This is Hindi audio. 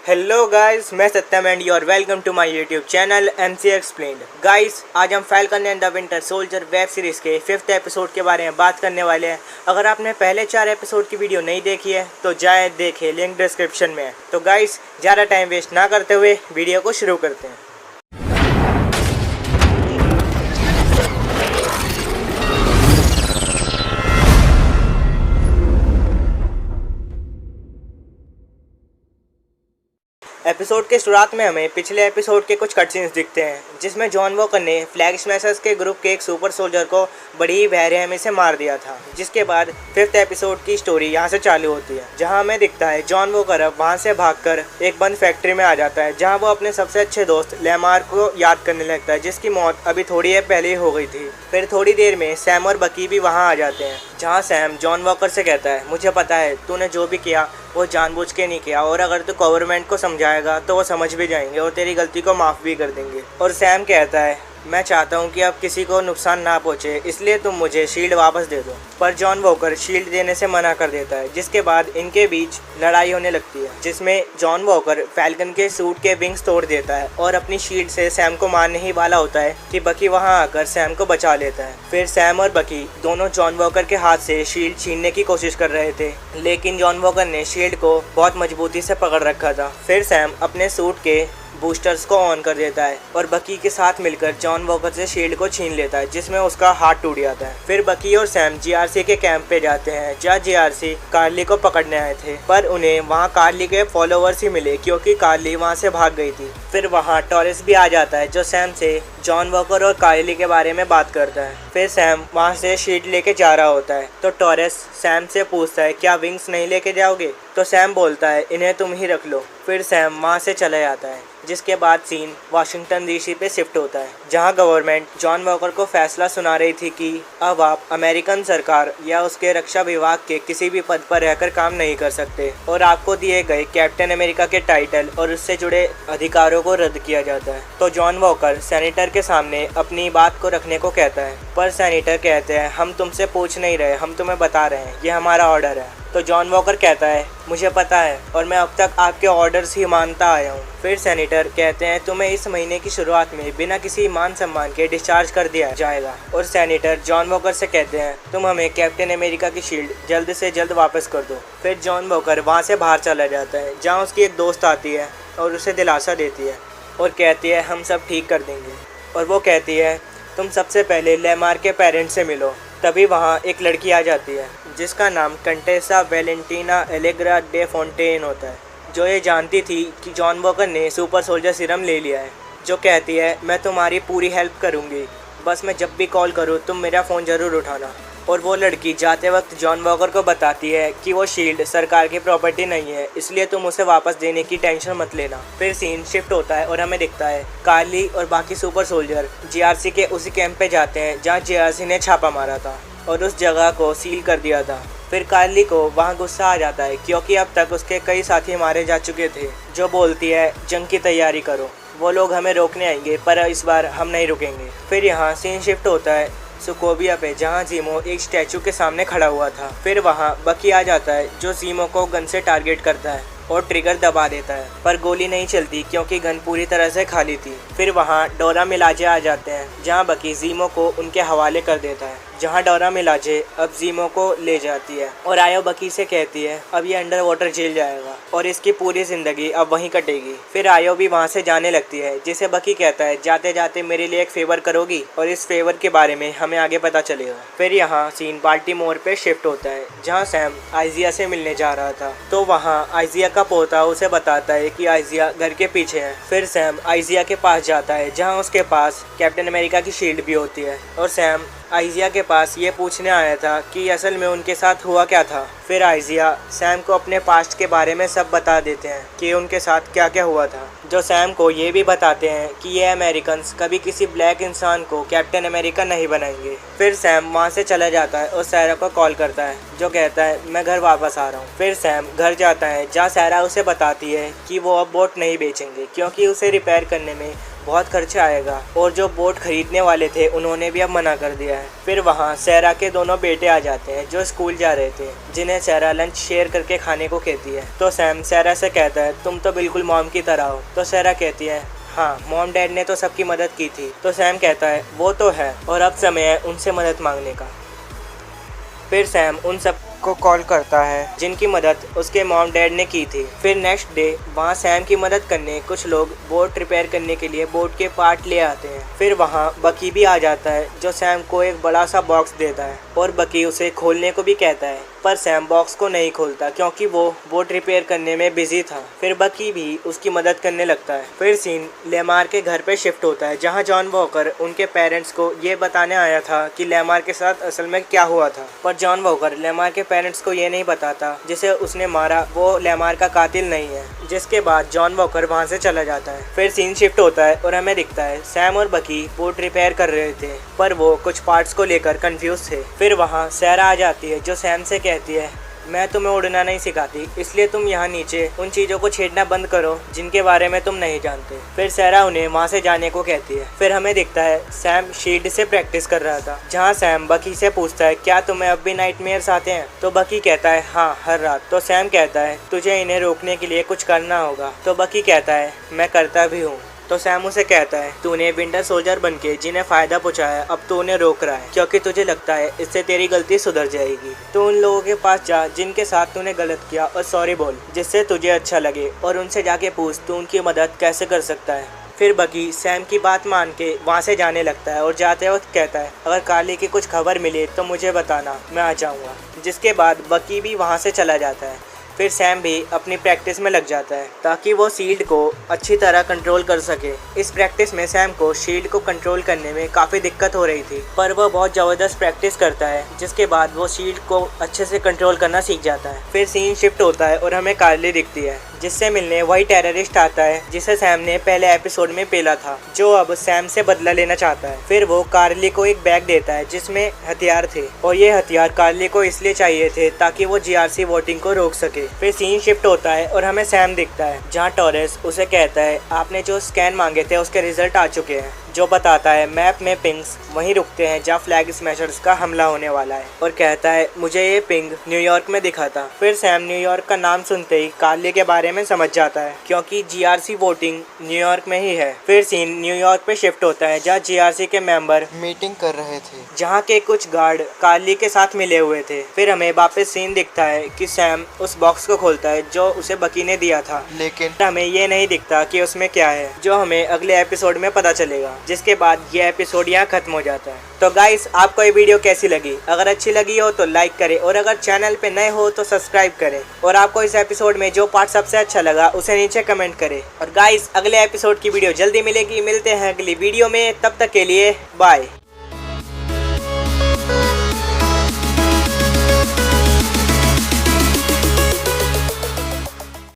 हेलो गाइस, मैं Satyam and you are welcome to my YouTube channel MC explained. Guys, आज हम Falcon and the Winter Soldier web series के 5th एपिसोड के बारे में बात करने वाले हैं। अगर आपने पहले 4 एपिसोड की वीडियो नहीं देखी है तो जाए देखें, लिंक डिस्क्रिप्शन में है। तो गाइस, ज़्यादा टाइम वेस्ट ना करते हुए वीडियो को शुरू करते हैं। एपिसोड के शुरुआत में हमें पिछले एपिसोड के कुछ कटसीन्स दिखते हैं जिसमें जॉन वॉकर ने फ्लैग स्मैशर्स के ग्रुप के एक सुपर सोल्जर को बड़ी ही बेरहमी से मार दिया था। जिसके बाद 5th एपिसोड की स्टोरी यहाँ से चालू होती है, जहाँ हमें दिखता है जॉन वॉकर अब वहाँ से भागकर एक बंद फैक्ट्री में आ जाता है, जहाँ वो अपने सबसे अच्छे दोस्त लेमार को याद करने लगता है, जिसकी मौत अभी थोड़ी देर पहले ही हो गई थी। फिर थोड़ी देर में सैम और बकी भी वहाँ आ जाते हैं, जहाँ सैम जॉन वॉकर से कहता है, मुझे पता है तूने जो भी किया वो जानबूझ के नहीं किया, और अगर तू गवर्नमेंट को समझाएगा तो वो समझ भी जाएंगे और तेरी गलती को माफ़ भी कर देंगे। और सैम कहता है, मैं चाहता हूँ कि अब किसी को नुकसान ना पहुँचे, इसलिए तुम मुझे शील्ड वापस दे दो। पर जॉन वॉकर शील्ड देने से मना कर देता है, जिसके बाद इनके बीच लड़ाई होने लगती है, जिसमें जॉन वॉकर फैल्कन के सूट के विंग्स तोड़ देता है और अपनी शील्ड से सैम को मारने ही वाला होता है कि बकी वहाँ आकर सैम को बचा लेता है। फिर सैम और बकी दोनों जॉन वॉकर के हाथ से शील्ड छीनने की कोशिश कर रहे थे, लेकिन जॉन वॉकर ने शील्ड को बहुत मजबूती से पकड़ रखा था। फिर सैम अपने सूट के बूस्टर्स को ऑन कर देता है और बकी के साथ मिलकर जॉन वॉकर से शील्ड को छीन लेता है, जिसमें उसका हाथ टूट जाता है। फिर बकी और सैम जीआरसी के कैंप पे जाते हैं, जहाँ जीआरसी कार्ली को पकड़ने आए थे, पर उन्हें वहाँ कार्ली के फॉलोअर्स ही मिले क्योंकि कार्ली वहाँ से भाग गई थी। फिर वहाँ टॉरेस भी आ जाता है, जो सैम से जॉन वॉकर और कार्ली के बारे में बात करता है। फिर सैम वहाँ से शील्ड लेके जा रहा होता है, तो टॉरेस सैम से पूछता है, क्या विंग्स नहीं लेके जाओगे? तो सैम बोलता है, इन्हें तुम ही रख लो। फिर सैम वहाँ से चला जाता है, जिसके बाद सीन वाशिंगटन डीसी पे शिफ्ट होता है, जहाँ गवर्नमेंट जॉन वॉकर को फैसला सुना रही थी कि अब आप अमेरिकन सरकार या उसके रक्षा विभाग के किसी भी पद पर रहकर काम नहीं कर सकते और आपको दिए गए कैप्टन अमेरिका के टाइटल और उससे जुड़े अधिकारों को रद्द किया जाता है। तो जॉन वॉकर सेनेटर के सामने अपनी बात को रखने को कहता है, पर सेनेटर कहते हैं, हम तुमसे पूछ नहीं रहे, हम तुम्हें बता रहे हैं, ये हमारा ऑर्डर है। तो जॉन वॉकर कहता है, मुझे पता है और मैं अब तक आपके ऑर्डर्स ही मानता आया हूँ। फिर सेनेटर कहते हैं, तुम्हें इस महीने की शुरुआत में बिना किसी मान सम्मान के डिस्चार्ज कर दिया जाएगा। और सेनेटर जॉन वॉकर से कहते हैं, तुम हमें कैप्टन अमेरिका की शील्ड जल्द से जल्द वापस कर दो। फिर जॉन वॉकर वहाँ से बाहर चला जाता है, जहाँ उसकी एक दोस्त आती है और उसे दिलासा देती है और कहती है, हम सब ठीक कर देंगे। और वो कहती है, तुम सबसे पहले लेमार के पेरेंट्स से मिलो। तभी वहाँ एक लड़की आ जाती है, जिसका नाम Contessa Valentina Allegra day Fontaine होता है, जो ये जानती थी कि जॉन वॉकर ने सुपर सोल्जर सीरम ले लिया है। जो कहती है, मैं तुम्हारी पूरी हेल्प करूँगी, बस मैं जब भी कॉल करूँ तुम मेरा फ़ोन ज़रूर उठाना। और वो लड़की जाते वक्त जॉन वॉकर को बताती है कि वो शील्ड सरकार की प्रॉपर्टी नहीं है, इसलिए तुम उसे वापस देने की टेंशन मत लेना। फिर सीन शिफ्ट होता है और हमें दिखता है कार्ली और बाकी सुपर सोल्जर जीआरसी के उसी कैंप पे जाते हैं जहाँ जीआरसी ने छापा मारा था और उस जगह को सील कर दिया था। फिर कार्ली को वहाँ गुस्सा आ जाता है क्योंकि अब तक उसके कई साथी मारे जा चुके थे, जो बोलती है, जंग की तैयारी करो, वो लोग हमें रोकने आएंगे पर इस बार हम नहीं रुकेंगे। फिर यहाँ सीन शिफ्ट होता है सुकोविया पे, जहाँ जीमो एक स्टैचू के सामने खड़ा हुआ था। फिर वहाँ बकी आ जाता है, जो जीमो को गन से टारगेट करता है और ट्रिगर दबा देता है, पर गोली नहीं चलती क्योंकि गन पूरी तरह से खाली थी। फिर वहाँ डोरा मिलाजे आ जाते हैं, जहाँ बकी जीमो को उनके हवाले कर देता है, जहाँ डोरा मिलाजे अब जीमो को ले जाती है और आयो बकी से कहती है, अब ये अंडर वाटर जेल जाएगा और इसकी पूरी ज़िंदगी अब वहीं कटेगी। फिर आयो भी वहाँ से जाने लगती है, जिसे बकी कहता है, जाते जाते मेरे लिए एक फेवर करोगी, और इस फेवर के बारे में हमें आगे पता चलेगा। फिर यहाँ सीन बाल्टीमोर पे शिफ्ट होता है, जहाँ सैम आइजिया से मिलने जा रहा था, तो वहाँ आइजिया का पोता उसे बताता है कि आइजिया घर के पीछे है। फिर सैम आइजिया के पास जाता है, जहाँ उसके पास कैप्टन अमेरिका की शील्ड भी होती है, और सैम आइजिया के पास ये पूछने आया था कि असल में उनके साथ हुआ क्या था। फिर आइजिया सैम को अपने पास्ट के बारे में सब बता देते हैं कि उनके साथ क्या क्या हुआ था, जो सैम को ये भी बताते हैं कि ये अमेरिकन्स कभी किसी ब्लैक इंसान को कैप्टन अमेरिका नहीं बनाएंगे। फिर सैम वहाँ से चला जाता है और सैरा को कॉल करता है, जो कहता है, मैं घर वापस आ रहा हूँ। फिर सैम घर जाता है, जहाँ सैरा उसे बताती है कि वो अब बोट नहीं बेचेंगे क्योंकि उसे रिपेयर करने में बहुत खर्चा आएगा और जो बोट खरीदने वाले थे उन्होंने भी अब मना कर दिया है। फिर वहाँ सैरा के दोनों बेटे आ जाते हैं जो स्कूल जा रहे थे, जिन्हें सैरा लंच शेयर करके खाने को कहती है। तो सैम सैरा से कहता है तुम तो बिल्कुल मॉम की तरह हो। तो सैरा कहती है हाँ, मॉम डैड ने तो सबकी मदद की थी। तो सैम कहता है वो तो है, और अब समय है उनसे मदद मांगने का। फिर सैम उन सब को कॉल करता है जिनकी मदद उसके मॉम डैड ने की थी। फिर नेक्स्ट डे वहाँ सैम की मदद करने कुछ लोग बोट रिपेयर करने के लिए बोट के पार्ट ले आते हैं। फिर वहाँ बकी भी आ जाता है जो सैम को एक बड़ा सा बॉक्स देता है और बकी उसे खोलने को भी कहता है, पर सैम बॉक्स को नहीं खोलता क्योंकि वो बोट रिपेयर करने में बिजी था। फिर बकी भी उसकी मदद करने लगता है। फिर सीन लेमार के घर पे शिफ्ट होता है जहाँ जॉन वॉकर उनके पेरेंट्स को ये बताने आया था कि लेमार के साथ असल में क्या हुआ था, पर जॉन वॉकर लेमार के पेरेंट्स को ये नहीं बताता जिसे उसने मारा वो लेमार का कातिल नहीं है। जिसके बाद जॉन वॉकर वहाँ से चला जाता है। फिर सीन शिफ्ट होता है और हमें दिखता है सैम और बकी बोट रिपेयर कर रहे थे, पर वो कुछ पार्ट्स को लेकर कंफ्यूज थे। फिर वहाँ सैरा आ जाती है जो सैम से कहती है मैं तुम्हें उड़ना नहीं सिखाती, इसलिए तुम यहाँ नीचे उन चीज़ों को छेड़ना बंद करो जिनके बारे में तुम नहीं जानते। फिर सैरा उन्हें वहाँ से जाने को कहती है। फिर हमें दिखता है सैम शील्ड से प्रैक्टिस कर रहा था, जहाँ सैम बकी से पूछता है क्या तुम्हें अब भी नाइटमेयर्स आते हैं। तो बकी कहता है हाँ, हर रात। तो सैम कहता है तुझे इन्हें रोकने के लिए कुछ करना होगा। तो बकी कहता है मैं करता भी हूँ। तो सैम उसे कहता है तूने विंटर सोल्जर बनके जिन्हें फ़ायदा पहुंचाया अब तू उन्हें रोक रहा है क्योंकि तुझे लगता है इससे तेरी गलती सुधर जाएगी। तो उन लोगों के पास जा जिनके साथ तूने गलत किया और सॉरी बोल जिससे तुझे अच्छा लगे, और उनसे जाके पूछ तू उनकी मदद कैसे कर सकता है। फिर बकी सैम की बात मान के वहाँ से जाने लगता है और जाते वक्त कहता है अगर कार्ली की कुछ खबर मिले तो मुझे बताना, मैं आ जाऊँगा। जिसके बाद बकी भी वहाँ से चला जाता है। फिर सैम भी अपनी प्रैक्टिस में लग जाता है ताकि वो शील्ड को अच्छी तरह कंट्रोल कर सके। इस प्रैक्टिस में सैम को शील्ड को कंट्रोल करने में काफ़ी दिक्कत हो रही थी, पर वह बहुत ज़बरदस्त प्रैक्टिस करता है जिसके बाद वो शील्ड को अच्छे से कंट्रोल करना सीख जाता है। फिर सीन शिफ्ट होता है और हमें कार्ली दिखती है जिससे मिलने वही टेररिस्ट आता है जिसे सैम ने पहले एपिसोड में पेला था, जो अब सैम से बदला लेना चाहता है। फिर वो कार्ली को एक बैग देता है जिसमें हथियार थे, और ये हथियार कार्ली को इसलिए चाहिए थे ताकि वो जीआरसी वोटिंग को रोक सके। फिर सीन शिफ्ट होता है और हमें सैम दिखता है जहाँ टॉरेस उसे कहता है आपने जो स्कैन मांगे थे उसके रिजल्ट आ चुके हैं, जो बताता है मैप में पिंग्स वहीं रुकते हैं जहाँ फ्लैग स्मैशर्स का हमला होने वाला है, और कहता है मुझे ये पिंग न्यूयॉर्क में दिखा था। फिर सैम न्यूयॉर्क का नाम सुनते ही कार्ली के बारे में समझ जाता है क्योंकि जीआरसी वोटिंग न्यूयॉर्क में ही है। फिर सीन न्यूयॉर्क पे शिफ्ट होता है जहाँ जीआरसी के मेंबर मीटिंग कर रहे थे, जहाँ के कुछ गार्ड कार्ली के साथ मिले हुए थे। फिर हमें वापस सीन दिखता है कि सैम उस बॉक्स को खोलता है जो उसे बकी ने दिया था, लेकिन हमें ये नहीं दिखता कि उसमें क्या है, जो हमें अगले एपिसोड में पता चलेगा। जिसके बाद ये एपिसोड यहाँ खत्म हो जाता है। तो गाइस, आपको ये वीडियो कैसी लगी? अगर अच्छी लगी हो तो लाइक करें, और अगर चैनल पे नए हो तो सब्सक्राइब करें, और आपको इस एपिसोड में जो पार्ट सबसे अच्छा लगा उसे नीचे कमेंट करें। और गाइस, अगले एपिसोड की वीडियो जल्दी मिलेगी। मिलते हैं अगली वीडियो में, तब तक के लिए बाय।